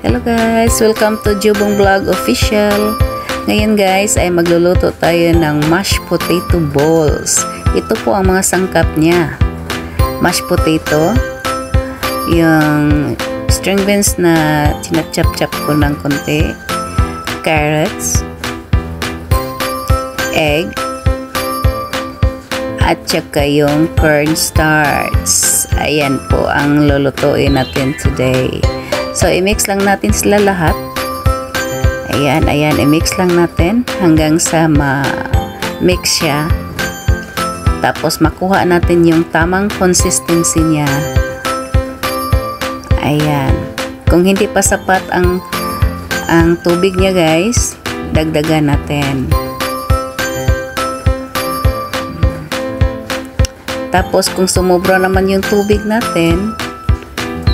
Hello guys! Welcome to Jubong Vlog Official. Ngayon guys ay magluluto tayo ng mashed potato balls. Ito po ang mga sangkap niya. Mashed potato, yung string beans na sinachap-chap ko ng konti, carrots, egg, at saka yung cornstarch. Ayan po ang lulutuin natin today. So, i-mix lang natin sila lahat. Ayan, i-mix lang natin hanggang sa ma-mix siya. Tapos, makuha natin yung tamang consistency niya. Ayan. Kung hindi pa sapat ang tubig niya guys, dagdagan natin. Tapos, kung sumobra naman yung tubig natin,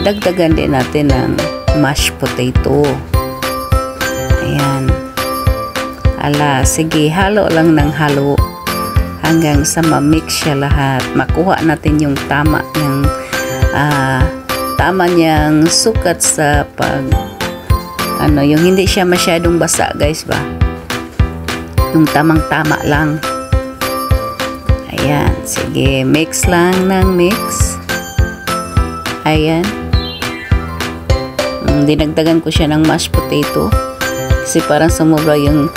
dagdagan din natin ng mashed potato. Ayan. Sige, halo lang ng halo hanggang sa ma-mix siya lahat. Makuha natin yung tama niyang sukat sa yung hindi siya masyadong basa guys ba. Yung tamang-tama lang. Ayan. Sige, mix lang ng mix. Ayan. Dinagdagan ko siya ng mashed potato kasi parang sumobra yung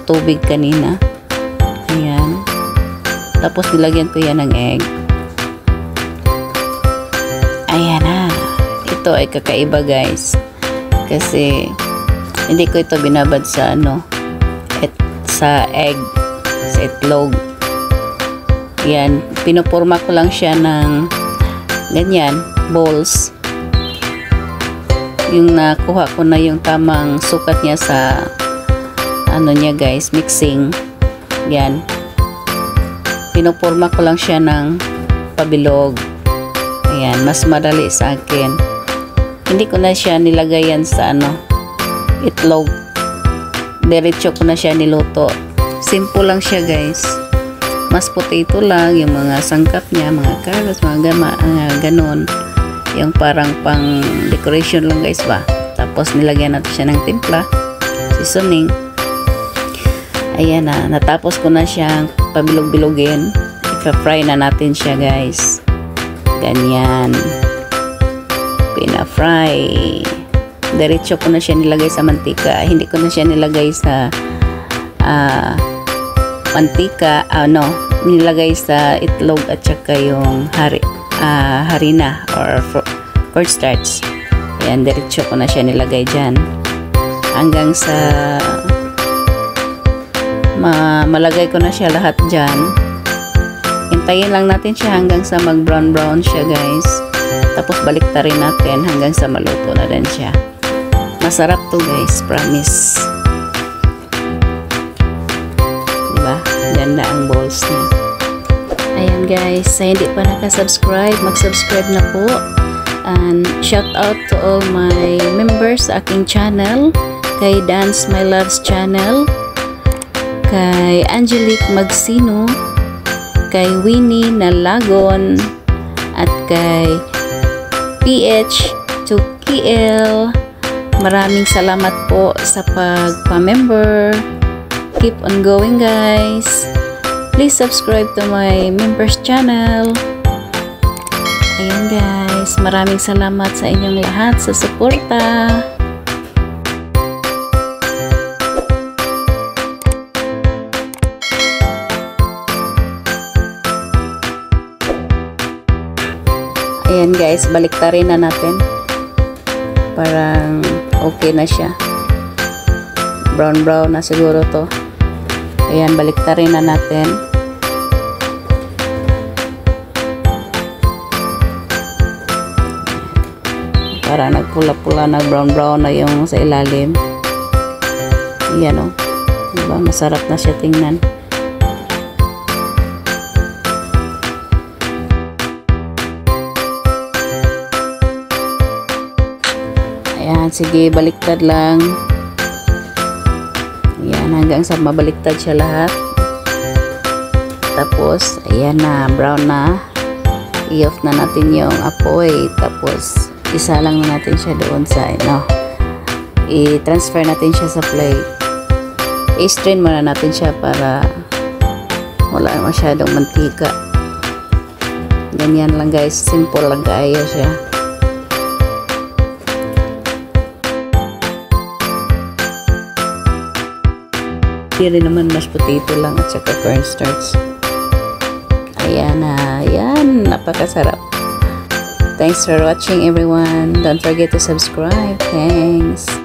tubig kanina. Ayan. Tapos nilagyan ko yan ng egg. Ayan na. Ito ay kakaiba guys kasi hindi ko ito binabad sa sa egg, sa itlog. Ayan. Pinupurma ko lang siya ng ganyan, balls. Yung nakuha ko na yung tamang sukat niya sa niya guys, mixing. Yan. Pinupurma ko lang siya ng pabilog. Ayan, mas madali sa akin. Hindi ko na siya nilagayan sa itlog. Diretso ko na siya niluto. Simple lang siya guys. Mas potato lang, yung mga sangkap niya, mga carrots, mga ganon. Yung parang pang decoration lang guys ba. Tapos nilagyan natin siya ng timpla, seasoning. Ayan na, natapos ko na siyang pabilog-bilogin. Ipa-fry na natin siya guys. Ganyan. Pina-fry. Diretso ko na siya nilagay sa mantika. Hindi ko na siya nilagay sa mantika, nilagay sa itlog at saka yung harina or cornstarch. Ayan, diretso ko na siya nilagay dyan hanggang sa malagay ko na siya lahat dyan. Hintayin lang natin siya hanggang sa mag brown siya guys. Tapos baliktarin natin hanggang sa maluto na din siya. Masarap to guys, promise. Diba? Ganda ang balls niya. Ayan guys, sa hindi pa nakasubscribe, mag-subscribe na po. And shout out to all my members sa aking channel. Kay Dance My Loves channel, kay Angelique Magsino, kay Winnie Nalagon, at kay PH2KL. Maraming salamat po sa pagpa-member. Keep on going guys. Please subscribe to my members channel. Ayan guys, maraming salamat sa inyong lahat sa suporta. Ayan guys, baliktarin na natin. Parang okay na siya. Brown na siguro to. Ayan, baliktarin na natin. Para nagpula-pula, nag-brown na yung sa ilalim. Ayan o. Diba? Masarap na siya tingnan. Ayan, sige, baliktad lang. Ayan, hanggang sa mabaliktad siya lahat. Tapos, ayan na, brown na. I-off na natin yung apoy. Tapos, isa lang na natin siya doon sa i-transfer natin siya sa plate. I-strain muna natin siya para wala masyadong mantika. Ganyan lang guys, simple lang kayo siya. Hindi rin naman mashed potato lang at saka cornstarch. Ayan na, ayan, napakasarap. Thanks for watching everyone. Don't forget to subscribe. Thanks.